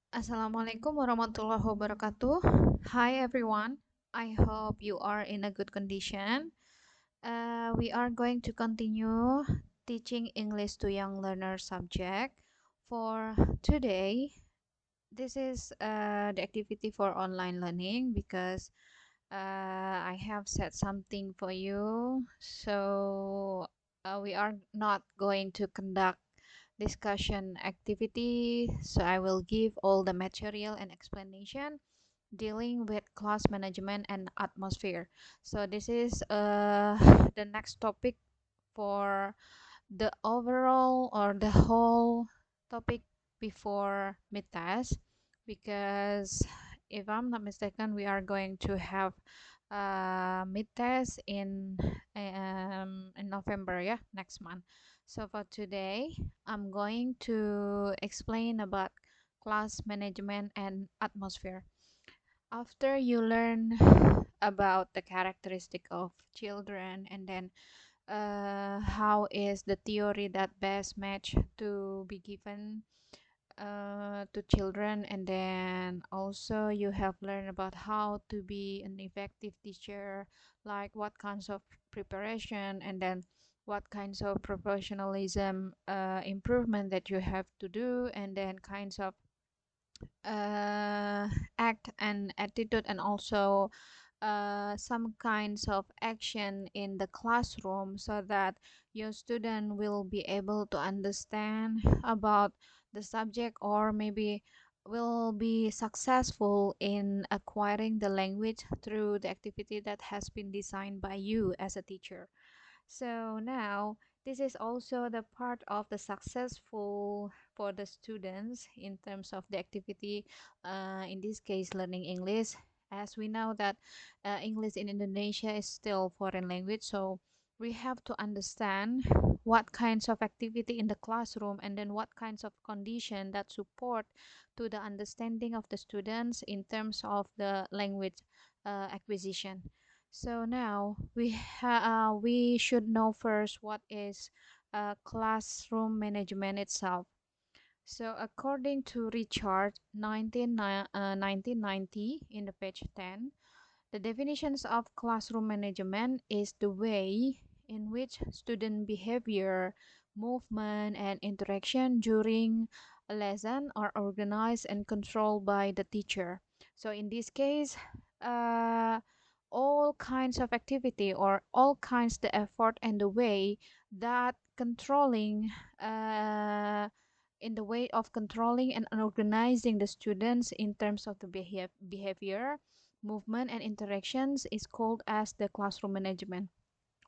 Assalamualaikum warahmatullahi wabarakatuh. Hi everyone. I hope you are in a good condition. We are going to continue teaching English to young learners subject. For today, this is the activity for online learning because I have set something for you. So we are not going to conduct discussion activity. So I will give all the material and explanation dealing with class management and atmosphere. So this is the next topic for the overall or the whole topic before mid-test, because if I'm not mistaken, we are going to have mid-test in November, yeah, next month. So for today, I'm going to explain about class management and atmosphere. After you learn about the characteristic of children, and then how is the theory that best match to be given to children, and then also you have learned about how to be an effective teacher, like what kinds of preparation, and then what kinds of professionalism improvement that you have to do, and then kinds of uh, act and attitude, and also some kinds of action in the classroom, so that your student will be able to understand about the subject, or maybe will be successful in acquiring the language through the activity that has been designed by you as a teacher. So now this is also the part of the successful for the students in terms of the activity, in this case learning English, as we know that English in Indonesia is still foreign language. So we have to understand what kinds of activity in the classroom, and then what kinds of condition that support to the understanding of the students in terms of the language acquisition. So now we should know first what is classroom management itself. So according to Richard 1990 in the page 10, the definitions of classroom management is the way in which student behavior, movement, and interaction during a lesson are organized and controlled by the teacher. So in this case, uh, all kinds of activity, or all kinds the effort and the way that controlling in the way of controlling and organizing the students in terms of the behavior, movement, and interactions is called as the classroom management.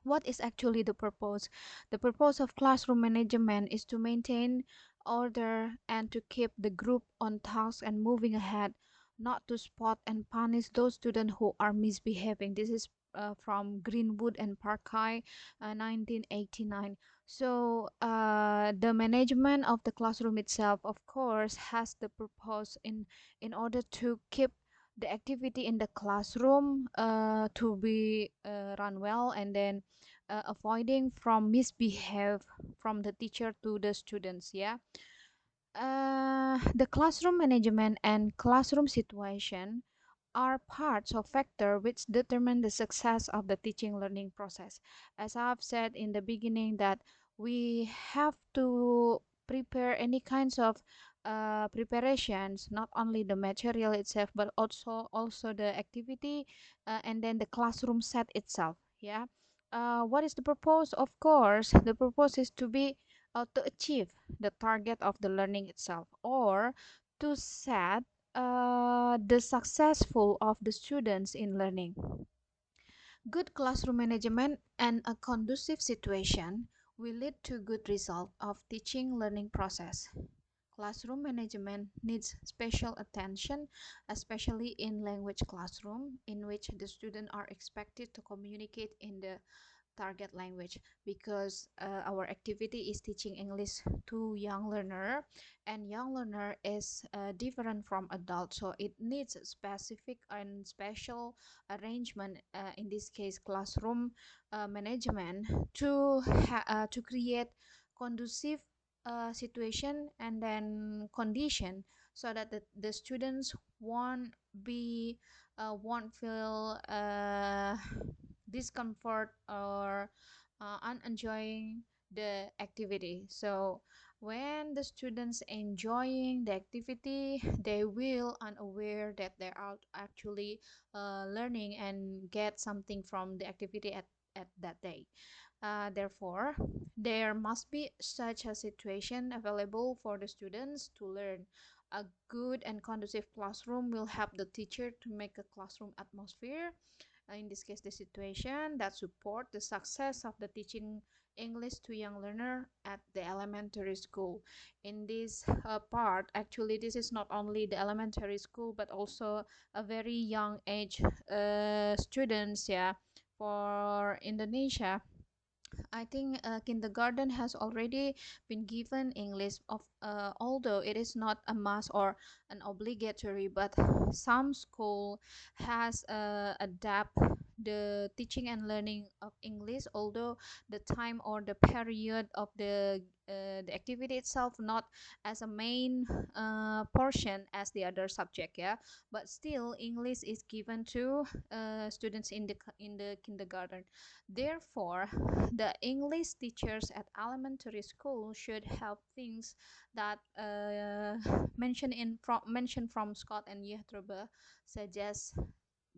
What is actually the purpose? The purpose of classroom management is to maintain order and to keep the group on task and moving ahead, not to spot and punish those students who are misbehaving. This is from Greenwood and Parkey, 1989. So the management of the classroom itself, of course, has the purpose in order to keep the activity in the classroom to be run well, and then avoiding from misbehave from the teacher to the students, yeah. The classroom management and classroom situation are parts of factor which determine the success of the teaching learning process. As I've said in the beginning, that we have to prepare any kinds of preparations, not only the material itself, but also the activity, and then the classroom set itself, yeah. What is the purpose? Of course, the purpose is to achieve the target of the learning itself, or to set the successful of the students in learning. Good classroom management and a conducive situation will lead to good result of teaching learning process. Classroom management needs special attention, especially in language classroom, in which the students are expected to communicate in the target language, because our activity is teaching English to young learner, and young learner is different from adult, so it needs specific and special arrangement, in this case classroom management, to create conducive situation and then condition, so that the students be won't feel discomfort or unenjoying the activity. So when the students enjoying the activity, they will unaware that they are actually learning and get something from the activity at that day. Therefore, there must be such a situation available for the students to learn. A good and conducive classroom will help the teacher to make a classroom atmosphere, in this case the situation that support the success of the teaching English to young learner at the elementary school. In this part, actually this is not only the elementary school but also a very young age students, yeah, for Indonesia. I think kindergarten has already been given English of although it is not a must or an obligatory, but some school has adapt the teaching and learning of English, although the time or the period of the activity itself not as a main portion as the other subject, yeah, but still English is given to students in the kindergarten. Therefore, the English teachers at elementary school should have things that mentioned from Scott and Yehtrebe, suggest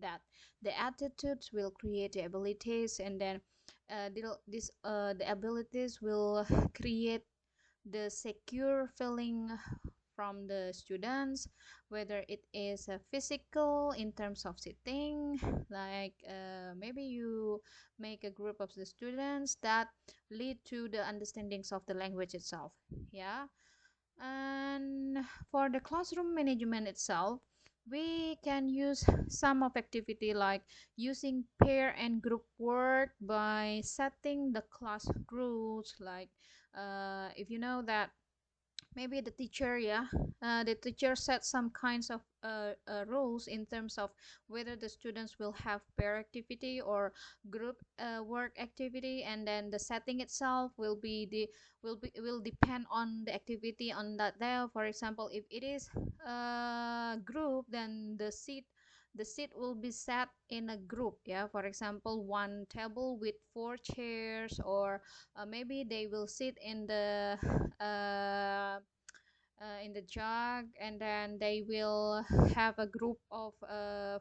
that the attitudes will create the abilities, and then the abilities will create the secure feeling from the students, whether it is physical in terms of sitting, like maybe you make a group of the students that lead to the understandings of the language itself, yeah. And for the classroom management itself, we can use some of activity like using pair and group work by setting the class rules, like if you know that maybe the teacher, yeah, the teacher set some kinds of rules in terms of whether the students will have pair activity or group work activity, and then the setting itself will depend on the activity on that day. For example, if it is group, then the seat will be set in a group, yeah, for example one table with four chairs, or maybe they will sit in the jog, and then they will have a group of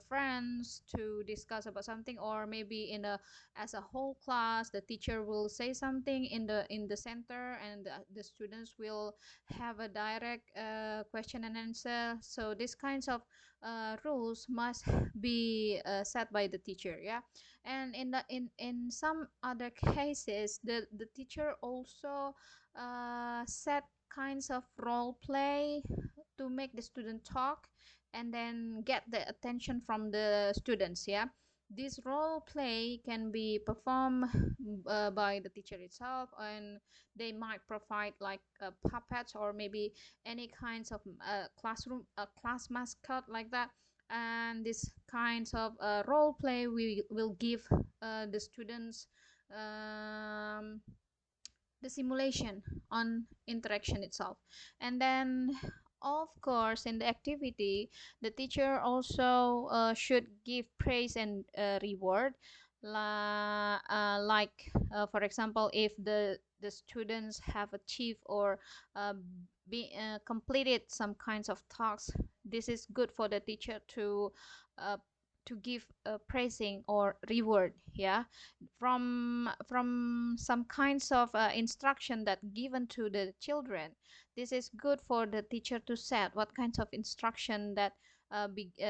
friends to discuss about something, or maybe in a as a whole class the teacher will say something in the center, and the students will have a direct question and answer. So these kinds of rules must be set by the teacher, yeah. And in some other cases, the teacher also set kinds of role play to make the student talk and then get the attention from the students, yeah. This role play can be performed by the teacher itself, and they might provide like puppets or maybe any kinds of classroom class mascot like that. And this kinds of role play we will give the students um, the simulation on interaction itself. And then of course in the activity the teacher also should give praise and reward, like for example if the students have achieved or uh, completed some kinds of tasks, this is good for the teacher uh, to give praising or reward, yeah, from some kinds of instruction that given to the children. This is good for the teacher to set what kinds of instruction that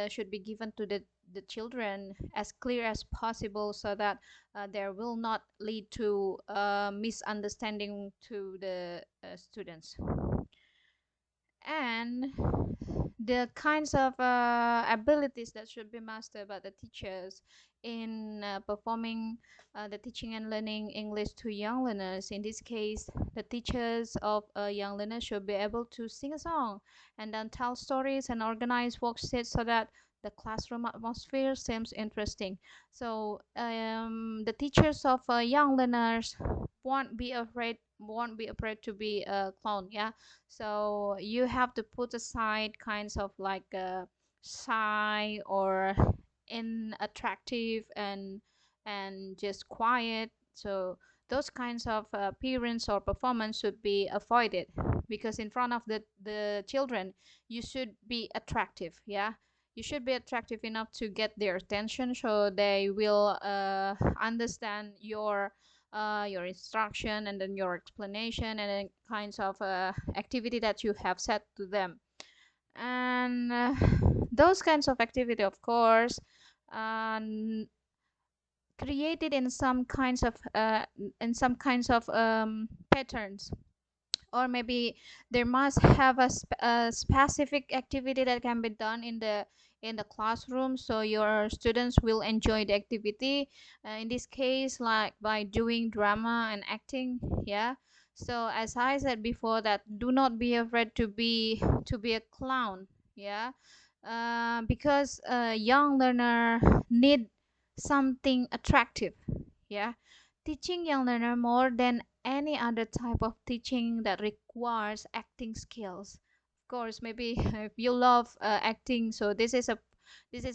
should be given to the children as clear as possible, so that there will not lead to misunderstanding to the students. And the kinds of abilities that should be mastered by the teachers in performing the teaching and learning English to young learners. In this case, the teachers of young learners should be able to sing a song and then tell stories and organize worksheets so that the classroom atmosphere seems interesting. So the teachers of young learners won't be afraid won't be afraid to be a clown. Yeah, so you have to put aside kinds of like shy or unattractive and just quiet. So those kinds of appearance or performance should be avoided, because in front of the children you should be attractive. Yeah, you should be attractive enough to get their attention, so they will understand your instruction and then your explanation and then kinds of activity that you have set to them. And those kinds of activity, of course, um, created in some kinds of patterns, or maybe there must have a specific activity that can be done in the classroom, so your students will enjoy the activity. In this case, like by doing drama and acting. Yeah, so as I said before, that do not be afraid to be a clown. Yeah, because a young learner need something attractive. Yeah, teaching young learner more than any other type of teaching that requires acting skills. Of course, maybe if you love acting, so this is a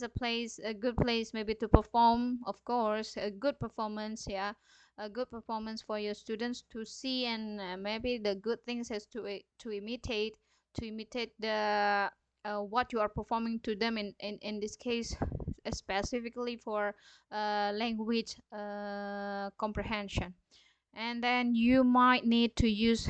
place, a good place maybe to perform. Of course, a good performance. Yeah, a good performance for your students to see, and maybe the good things is to imitate the what you are performing to them in this case, specifically for language comprehension. And then you might need to use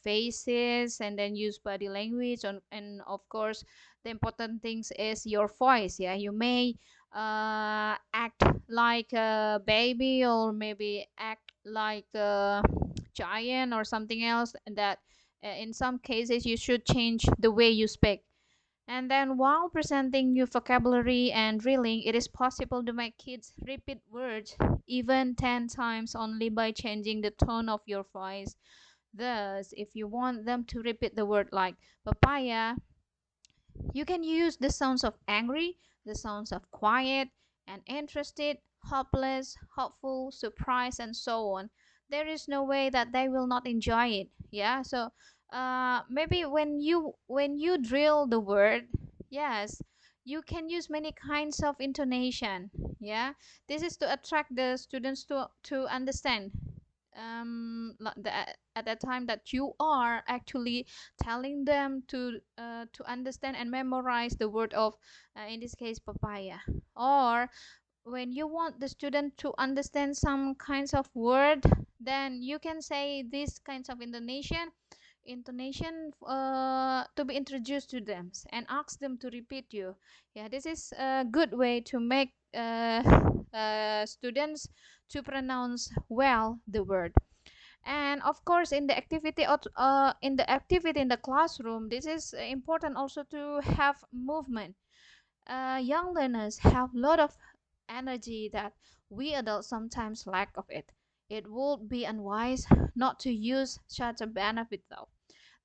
faces and then use body language, and of course the important things is your voice. Yeah, you may act like a baby, or maybe act like a giant or something else, and that in some cases you should change the way you speak. And then while presenting new vocabulary and drilling, it is possible to make kids repeat words even 10 times only by changing the tone of your voice. Thus, if you want them to repeat the word like papaya, you can use the sounds of angry, the sounds of quiet and interested, hopeless, hopeful, surprised, and so on. There is no way that they will not enjoy it. Yeah, so maybe when you drill the word, yes, you can use many kinds of intonation. Yeah, this is to attract the students to understand at that time that you are actually telling them to understand and memorize the word of in this case papaya. Or when you want the student to understand some kinds of word, then you can say these kinds of intonation to be introduced to them and ask them to repeat you. Yeah, this is a good way to make students to pronounce well the word. And of course in the activity in the classroom, this is important also to have movement. Young learners have a lot of energy that we adults sometimes lack of it. It would be unwise not to use such a benefit though.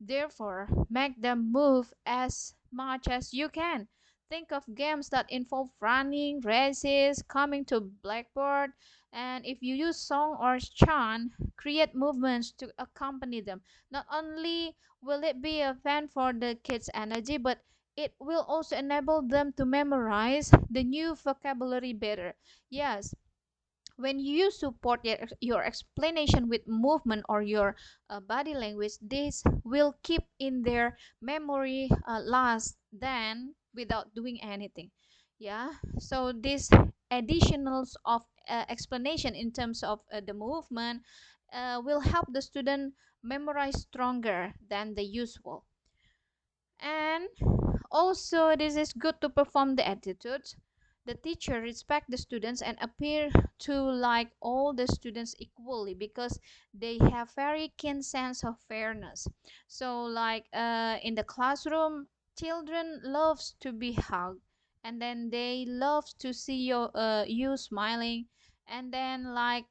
Therefore, make them move as much as you can. Think of games that involve running, races, coming to blackboard, and if you use song or chant, create movements to accompany them. Not only will it be a fan for the kids' energy, but it will also enable them to memorize the new vocabulary better. Yes, when you support your explanation with movement or your body language, this will keep in their memory last than without doing anything. Yeah, so this additionals of explanation in terms of the movement will help the student memorize stronger than the usual. And also, this is good to perform the attitudes. The teacher respect the students and appear to like all the students equally, because they have very keen sense of fairness. So like in the classroom, children loves to be hugged, and then they love to see you smiling, and then like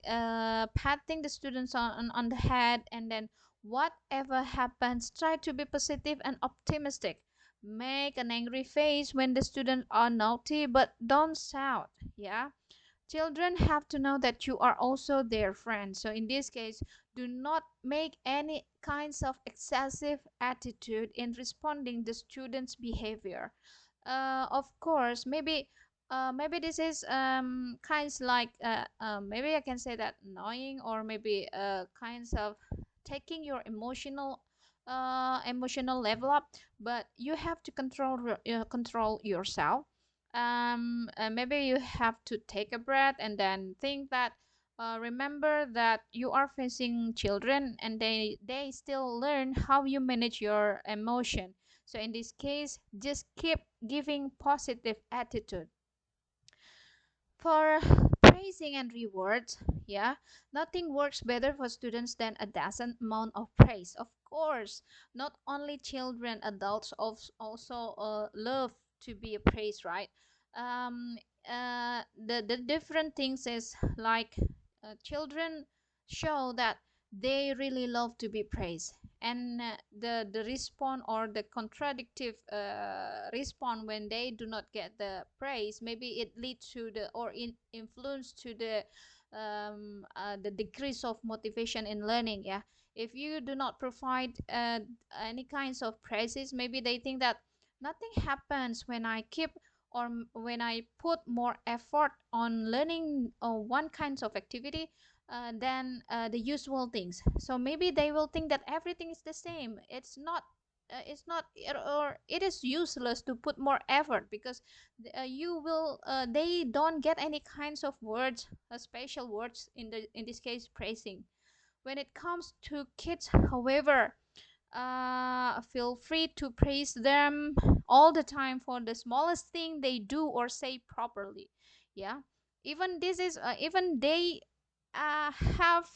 patting the students on the head, and then whatever happens, try to be positive and optimistic. Make an angry face when the students are naughty, but don't shout. Yeah. Children have to know that you are also their friend. So in this case, Do not make any kinds of excessive attitude in responding the student's behavior. Of course, maybe this is kinds like maybe I can say that annoying, or maybe kinds of taking your emotional level up, but you have to control yourself. Maybe you have to take a breath and then think that remember that you are facing children, and they still learn how you manage your emotion. So in this case, just keep giving positive attitude. For praising and rewards, yeah, nothing works better for students than a decent amount of praise. Of course, not only children, adults also love to be praised, right? um, the different things is like children show that they really love to be praised, and the response or the contradictive response when they do not get the praise, maybe it leads to the or influence to the decrease of motivation in learning. Yeah, if you do not provide any kinds of praises, maybe they think that nothing happens when I keep or when I put more effort on learning one kinds of activity than the usual things. So maybe they will think that everything is the same. It's not or it is useless to put more effort, because they don't get any kinds of words, special words in this case praising. When it comes to kids, however, feel free to praise them all the time for the smallest thing they do or say properly. Yeah, even they have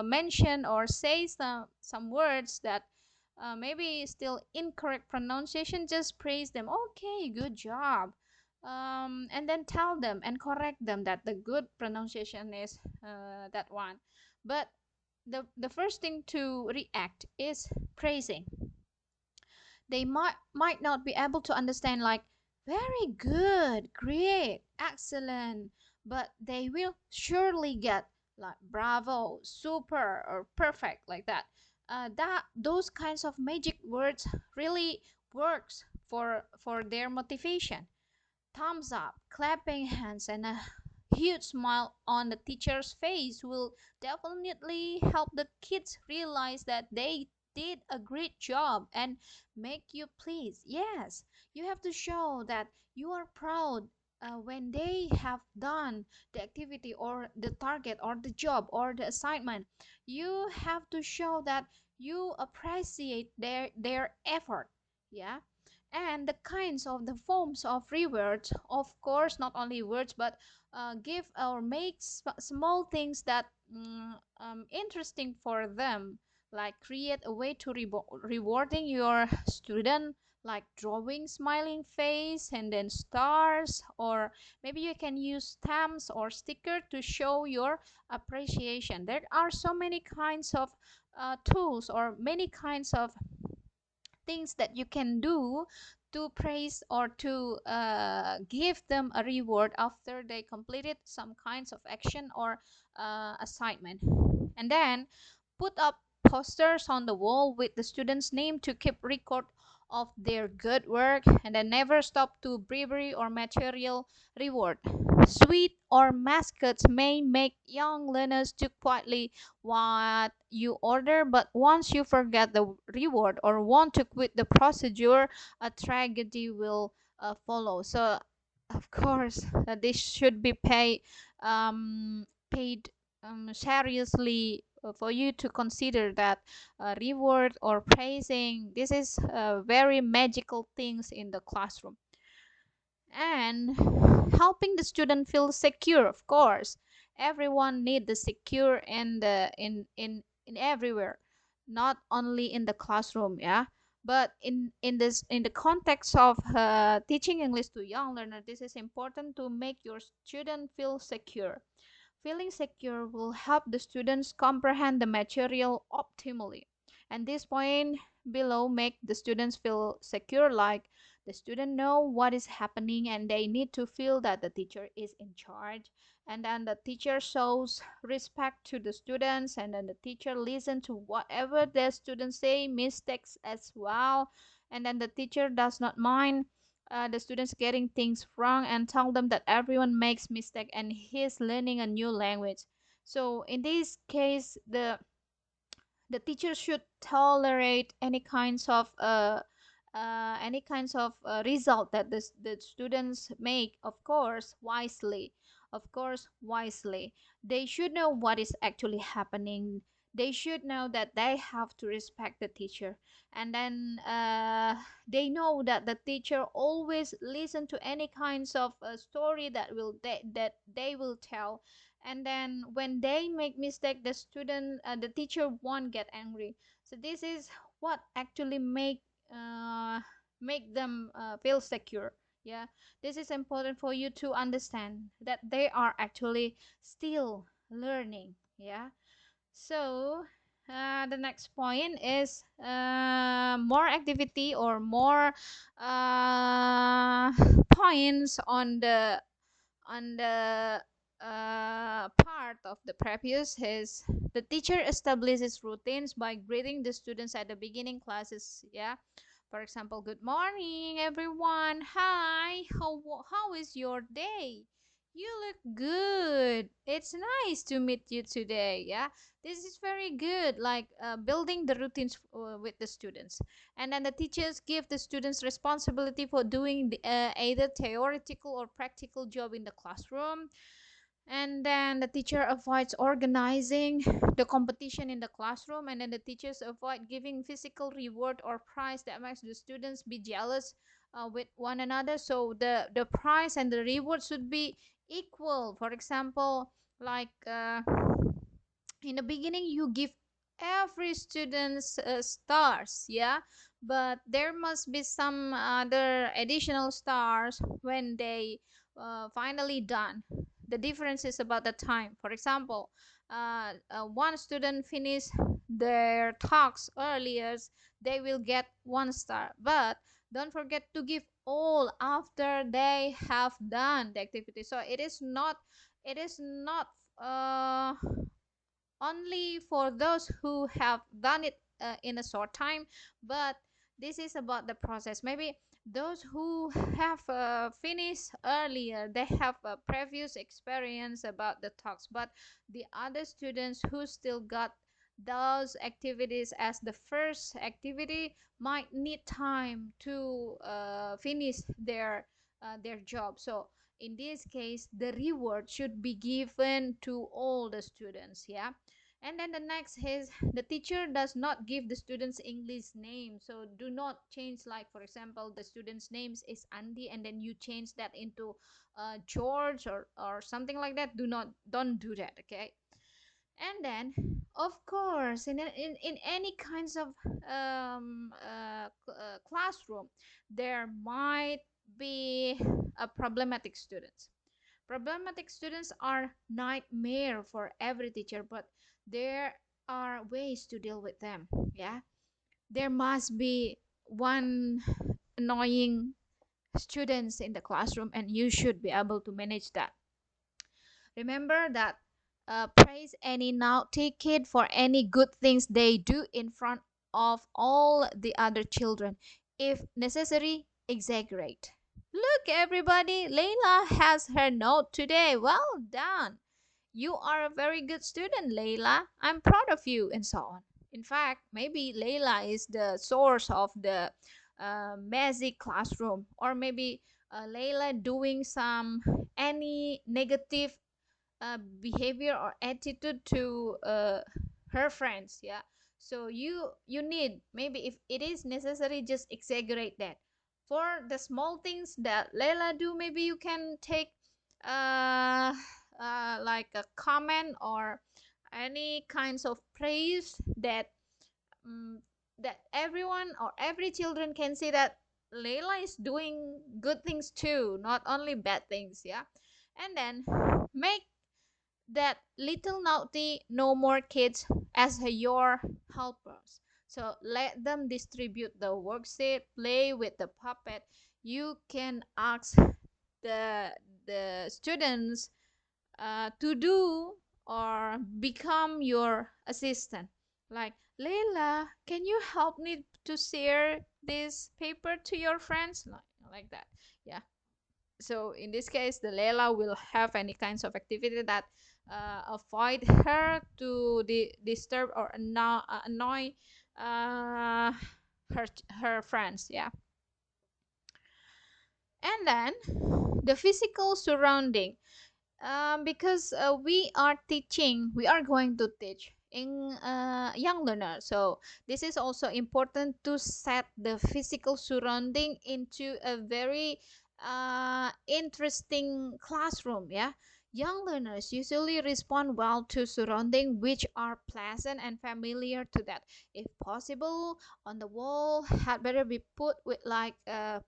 mentioned or say some words that maybe still incorrect pronunciation, just praise them, okay, good job. And then tell them and correct them that the good pronunciation is that one. But the first thing to react is praising. They might not be able to understand like very good, great, excellent, but they will surely get like bravo, super, or perfect, like that. That those kinds of magic words really works for their motivation. Thumbs up, clapping hands, and a huge smile on the teacher's face will definitely help the kids realize that they did a great job and make you pleased. Yes, you have to show that you are proud when they have done the activity or the target or the job or the assignment. You have to show that you appreciate their effort. Yeah, and the kinds of the forms of rewards, of course, not only words, but give or make small things that interesting for them, like create a way to rewarding your student, like drawing smiling face and then stars, or maybe you can use stamps or sticker to show your appreciation. There are so many kinds of tools or many kinds of things that you can do to praise or to give them a reward after they completed some kinds of action or assignment. And then put up posters on the wall with the student's name to keep record of their good work, and then never stop to bribery or material reward. Sweet or mascots may make young learners do quietly what you order, but once you forget the reward or want to quit the procedure, a tragedy will follow. So, of course, this should be paid seriously for you to consider that reward or praising. This is very magical things in the classroom. And helping the student feel secure, of course, everyone need the secure in the in everywhere, not only in the classroom. Yeah, but in the context of teaching English to young learners, this is important to make your student feel secure. Feeling secure will help the students comprehend the material optimally. And this point below make the students feel secure, like The student know what is happening, and they need to feel that the teacher is in charge. And then the teacher shows respect to the students, and then the teacher listen to whatever the students say, mistakes as well. And then the teacher does not mind the students getting things wrong, and tell them that everyone makes mistake and he's learning a new language. So in this case, the teacher should tolerate any kinds of result that the students make, of course wisely. They should know what is actually happening. They should know that they have to respect the teacher. And then they know that the teacher always listen to any kinds of story that they will tell. And then when they make mistake, the teacher won't get angry. So this is what actually make them feel secure. Yeah, this is important for you to understand that they are actually still learning. Yeah. So the next point is more activity or more uh, points on the part of the previous is the teacher establishes routines by greeting the students at the beginning classes. Yeah, for example, good morning everyone, hi, how is your day? You look good, it's nice to meet you today. Yeah, this is very good, like building the routines with the students. And then the teachers give the students responsibility for doing either theoretical or practical job in the classroom. And then the teacher avoids organizing the competition in the classroom. And then the teachers avoid giving physical reward or prize that makes the students be jealous with one another. So the prize and the reward should be equal. For example, like in the beginning you give every students stars. Yeah, but there must be some other additional stars when they finally done. The difference is about the time. For example, one student finish their talks earlier, they will get 1 star. But don't forget to give all after they have done the activity. So it is not uh, only for those who have done it in a short time, but this is about the process. Maybe those who have finished earlier, they have a previous experience about the talks, but the other students who still got those activities as the first activity might need time to finish their job. So in this case, the reward should be given to all the students. Yeah. And then the next is the teacher does not give the students English name. So do not change, like for example, the student's names is Andy and then you change that into George or something like that. Don't do that. Okay. And then of course in any kinds of classroom, there might be a problematic students are nightmare for every teacher, but there are ways to deal with them. Yeah, there must be one annoying students in the classroom, and you should be able to manage that. Remember that praise any naughty kid for any good things they do in front of all the other children. If necessary, exaggerate. Look, everybody, Layla has her note today. Well done. You are a very good student, Layla. I'm proud of you, and so on. In fact, maybe Layla is the source of the messy classroom, or maybe Layla doing some any negative behavior or attitude to her friends. Yeah, so you need, maybe if it is necessary, just exaggerate that. For the small things that Layla do, maybe you can take uh, like a comment or any kinds of praise that um, that everyone or every children can see that Layla is doing good things too, not only bad things. Yeah. And then make that little naughty no more kids as your helpers. So let them distribute the worksheet, play with the puppet. You can ask the students to do or become your assistant. Like, Leila, can you help me to share this paper to your friends? Like that. Yeah. So in this case, the Leila will have any kinds of activity that avoid her to disturb or annoy uh, her friends. Yeah. And then the physical surrounding, because we are going to teach in young learners. So this is also important to set the physical surrounding into a very interesting classroom. Yeah, young learners usually respond well to surrounding which are pleasant and familiar to that. If possible, on the wall had better be put with like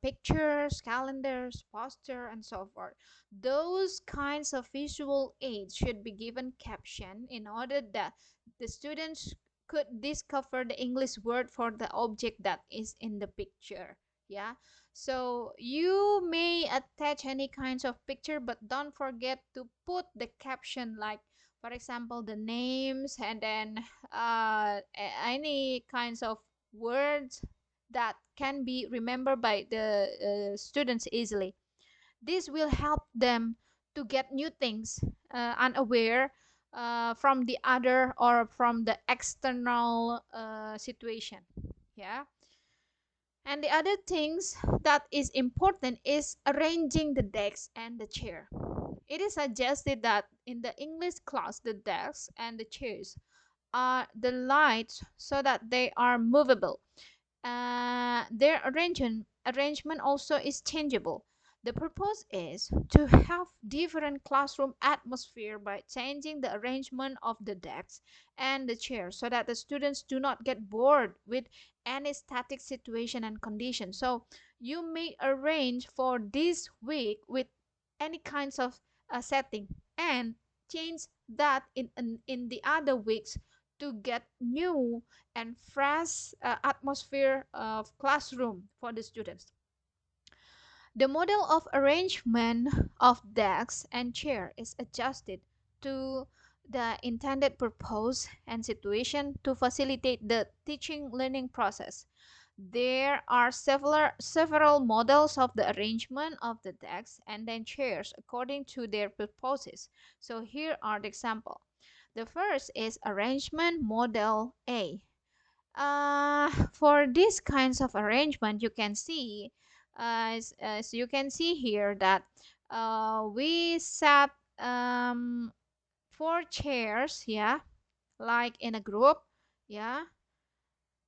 pictures, calendars, poster, and so forth. Those kinds of visual aids should be given caption in order that the students could discover the English word for the object that is in the picture. Yeah. So you may attach any kinds of picture, but don't forget to put the caption, like for example the names, and then any kinds of words that can be remembered by the students easily. This will help them to get new things, unaware from the other or from the external situation. Yeah. And the other things that is important is arranging the desks and the chair. It is suggested that in the English class, the desks and the chairs are the lights so that they are movable. Their arrangement also is changeable. The purpose is to have different classroom atmosphere by changing the arrangement of the desks and the chairs so that the students do not get bored with any static situation and condition. So you may arrange for this week with any kinds of setting and change that in the other weeks to get new and fresh atmosphere of classroom for the students. The model of arrangement of desks and chair is adjusted to the intended purpose and situation to facilitate the teaching learning process. There are several models of the arrangement of the desks and then chairs according to their purposes. So here are the example. The first is arrangement model A. For these kinds of arrangement, you can see, as you can see here, that we set four chairs, yeah, like in a group, yeah.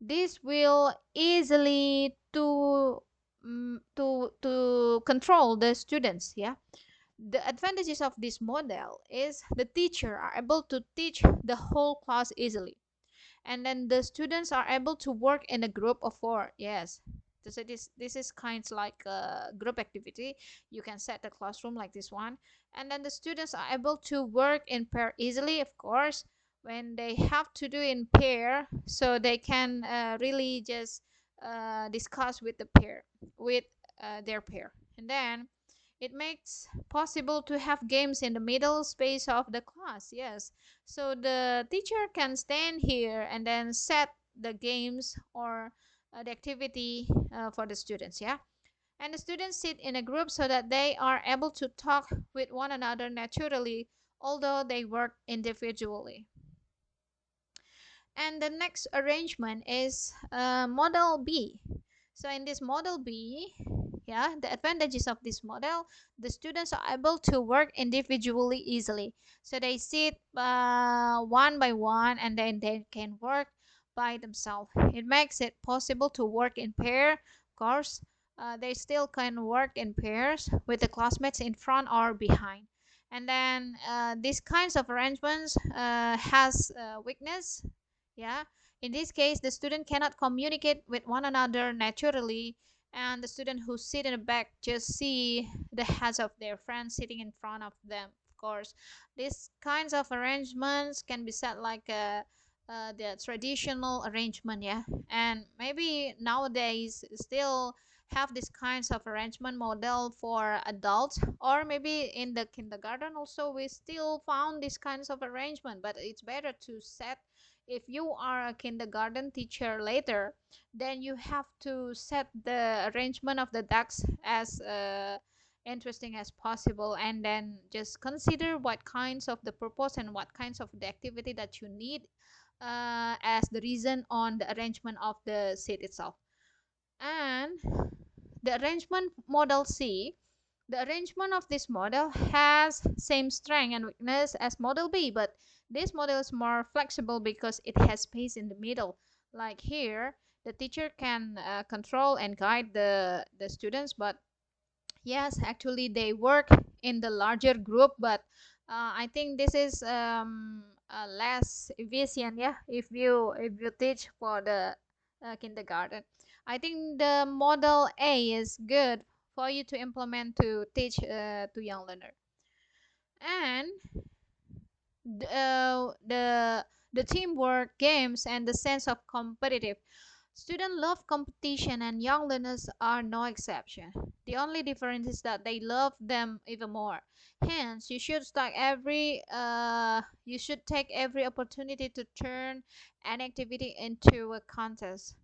This will easily to control the students, yeah. The advantages of this model is the teacher are able to teach the whole class easily, and then the students are able to work in a group of four. Yes, so this is kind of like a group activity. You can set the classroom like this one, and then the students are able to work in pair easily, of course, when they have to do in pair, so they can really just discuss with the pair, with their pair. And then it makes possible to have games in the middle space of the class. Yes, so the teacher can stand here and then set the games or the activity for the students. Yeah, and the students sit in a group so that they are able to talk with one another naturally, although they work individually. And the next arrangement is model B. So in this model B, yeah, the advantages of this model, the students are able to work individually easily. So they sit one by one, and then they can work by themselves. It makes it possible to work in pair. Of course, they still can work in pairs with the classmates in front or behind. And then these kinds of arrangements has weakness. Yeah, in this case, the student cannot communicate with one another naturally, and the student who sit in the back just see the heads of their friends sitting in front of them. Of course, these kinds of arrangements can be set like the traditional arrangement, yeah. And maybe nowadays still have this kinds of arrangement model for adults, or maybe in the kindergarten also we still found these kinds of arrangement, but it's better to set. If you are a kindergarten teacher later, then you have to set the arrangement of the ducks as interesting as possible, and then just consider what kinds of the purpose and what kinds of the activity that you need as the reason on the arrangement of the seat itself. And the arrangement model C, the arrangement of this model has same strength and weakness as model B, but this model is more flexible because it has space in the middle. Like here, the teacher can control and guide the students, but yes, actually they work in the larger group, but I think this is less efficient, yeah, if you teach for the kindergarten. I think the model A is good for you to implement to teach to young learner. And the teamwork games and the sense of competitive. Students love competition and young learners are no exception. The only difference is that they love them even more. Hence, you should take every opportunity to turn an activity into a contest.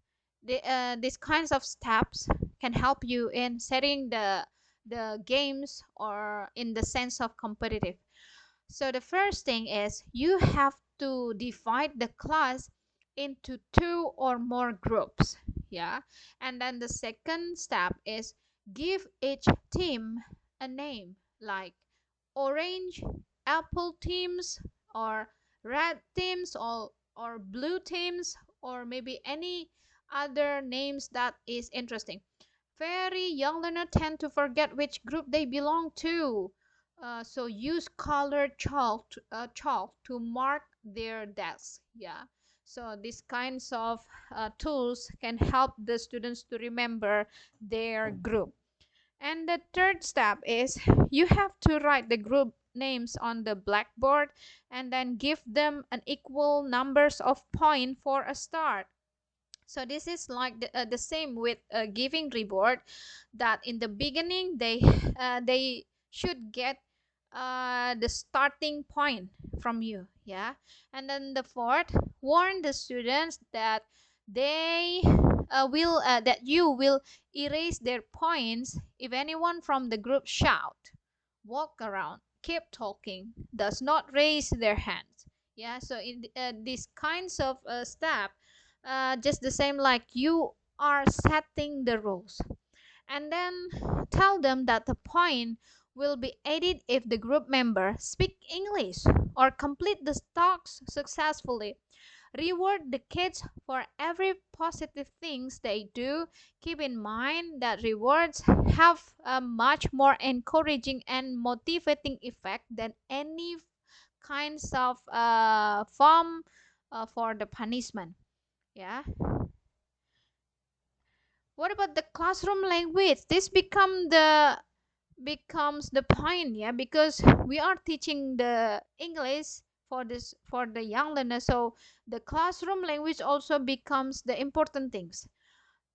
These kinds of steps can help you in setting the games or in the sense of competitive. So the first thing is you have to divide the class into two or more groups. Yeah. And then the second step is give each team a name, like orange, apple teams, or red teams, or blue teams, or maybe any other names that is interesting. Very young learners tend to forget which group they belong to. So use colored chalk to mark their desks. Yeah. So these kinds of tools can help the students to remember their group. And the third step is you have to write the group names on the blackboard and then give them an equal numbers of point for a start. So this is like the same with giving reward, that in the beginning they should get the starting point from you, yeah. And then the fourth, warn the students that they that you will erase their points if anyone from the group shout, walk around, keep talking, does not raise their hands. Yeah, so in these kinds of step, just the same like you are setting the rules. And then tell them that the point will be added if the group member speak English or complete the talks successfully. Reward the kids for every positive things they do. Keep in mind that rewards have a much more encouraging and motivating effect than any kinds of form for the punishment. Yeah. What about the classroom language? This becomes the point, yeah, because we are teaching the English for the young learners, so the classroom language also becomes the important things.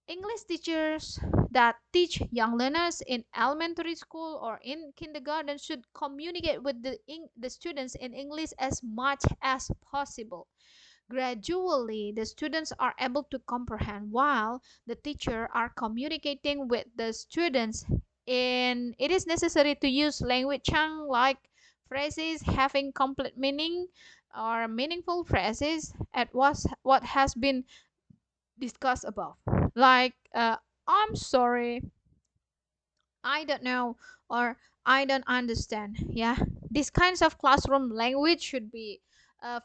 English teachers that teach young learners in elementary school or in kindergarten should communicate with the students in English as much as possible. Gradually, the students are able to comprehend while the teacher are communicating with the students. And it is necessary to use language chunk like phrases having complete meaning or meaningful phrases at what has been discussed above. Like, I'm sorry, I don't know, or I don't understand. Yeah, these kinds of classroom language should be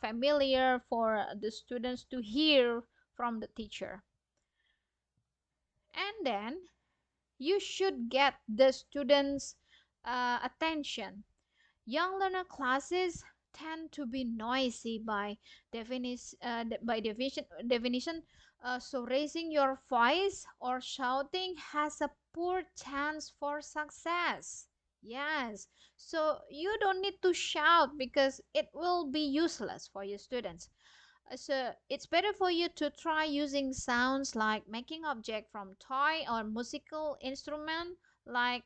familiar for the students to hear from the teacher. And then you should get the students' attention. Young learner classes tend to be noisy by definition. So raising your voice or shouting has a poor chance for success. Yes, so you don't need to shout because it will be useless for your students. So it's better for you to try using sounds like making object from toy or musical instrument, like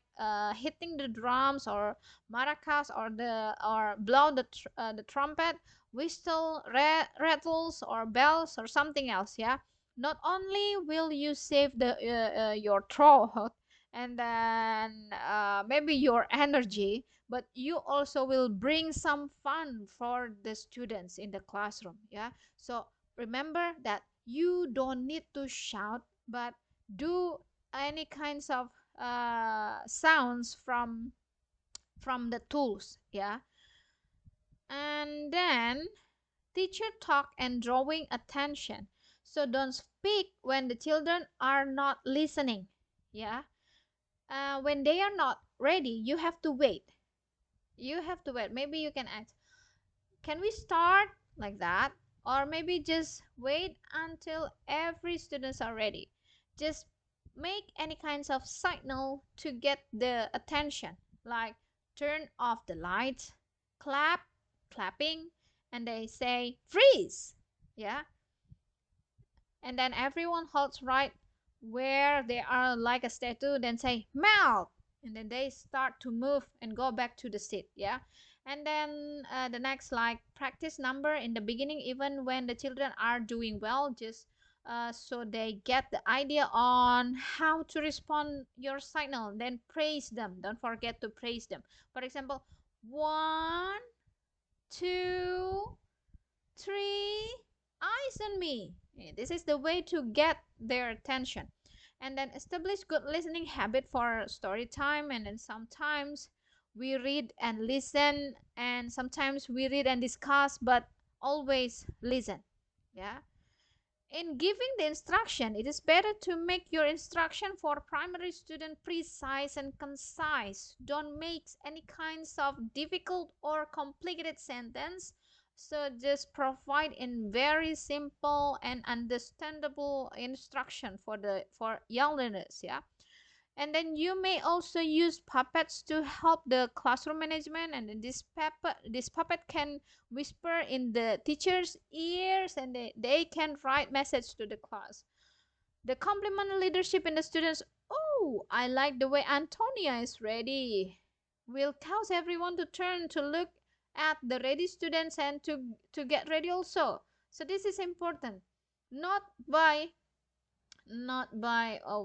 hitting the drums or maracas, or blow the trumpet, whistle, rattles or bells or something else. Yeah. Not only will you save your throat and then maybe your energy, but you also will bring some fun for the students in the classroom. Yeah. So remember that you don't need to shout, but do any kinds of sounds from the tools. Yeah. And then teacher talk and drawing attention. So don't speak when the children are not listening. Yeah. When they are not ready, you have to wait. You have to wait. Maybe you can ask, can we start, like that? Or maybe just wait until every students are ready. Just make any kinds of signal to get the attention, like turn off the lights, clapping, and they say freeze. Yeah. And then everyone holds right where they are like a statue, then say melt, and then they start to move and go back to the seat. Yeah. And then the next, like practice number in the beginning, even when the children are doing well, just so they get the idea on how to respond your signal, then praise them. Don't forget to praise them. For example, 1, 2, 3, eyes on me. This is the way to get their attention. And then establish good listening habit for story time. And then sometimes we read and listen, and sometimes we read and discuss, but always listen. Yeah. In giving the instruction, it is better to make your instruction for primary student precise and concise. Don't make any kinds of difficult or complicated sentence. So just provide in very simple and understandable instruction for young learners. Yeah. And then you may also use puppets to help the classroom management. And then this puppet can whisper in the teacher's ears, and they can write message to the class. The compliment leadership in the students. Oh, I like the way Antonia is ready. Will cause everyone to turn to look at the ready students and to get ready also. So this is important. Not by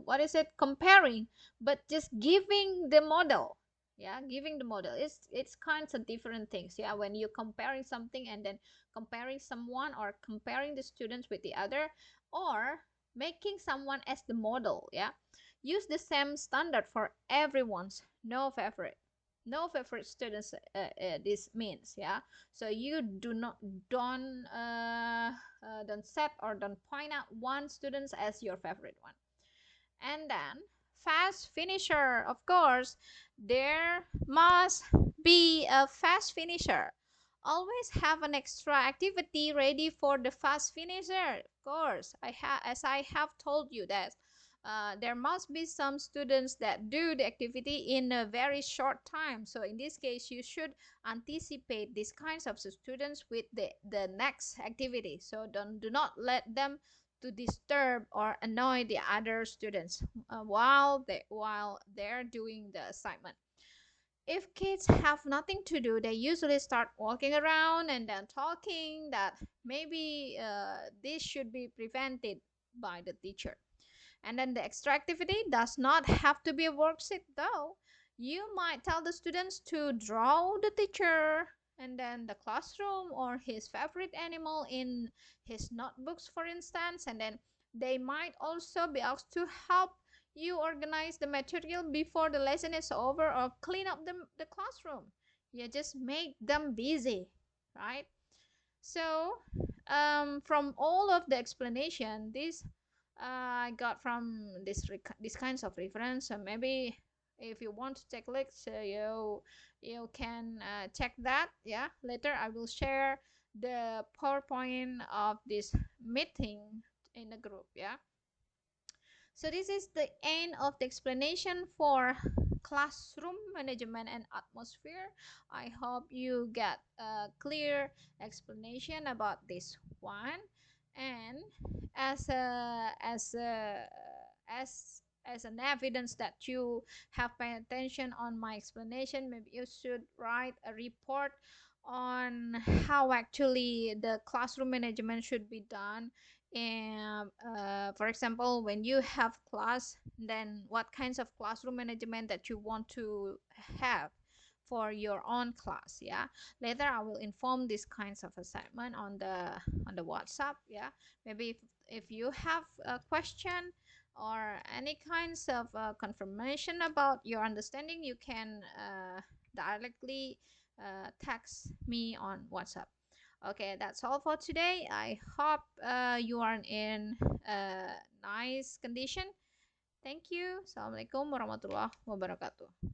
what is it, comparing, but just giving the model. Yeah, giving the model, it's kinds of different things. Yeah, when you're comparing something and then comparing someone, or comparing the students with the other, or making someone as the model. Yeah, use the same standard for everyone's. No favorite students, this means. Yeah. So you do not don't set or don't point out one student as your favorite one. And then fast finisher, of course, there must be a fast finisher. Always have an extra activity ready for the fast finisher. Of course, as I have told you that there must be some students that do the activity in a very short time. So in this case, you should anticipate these kinds of students with the next activity. So do not let them to disturb or annoy the other students while they're doing the assignment. If kids have nothing to do, they usually start walking around and then talking. That maybe this should be prevented by the teacher. And then the extra activity does not have to be a worksheet, though. You might tell the students to draw the teacher and then the classroom or his favorite animal in his notebooks, for instance. And then they might also be asked to help you organize the material before the lesson is over, or clean up the classroom. You just make them busy, right? So, from all of the explanation, this I got from this kinds of reference. So maybe if you want to take a look, so you can check that. Yeah, later I will share the PowerPoint of this meeting in the group. Yeah. So this is the end of the explanation for classroom management and atmosphere. I hope you get a clear explanation about this one. And as an evidence that you have paid attention on my explanation, maybe you should write a report on how actually the classroom management should be done. And for example, when you have class, then what kinds of classroom management that you want to have for your own class. Yeah, later I will inform these kinds of assignment on the WhatsApp. Yeah, maybe if you have a question or any kinds of confirmation about your understanding, you can directly text me on WhatsApp. Okay, that's all for today. I hope you are in a nice condition. Thank you. Assalamualaikum warahmatullahi wabarakatuh.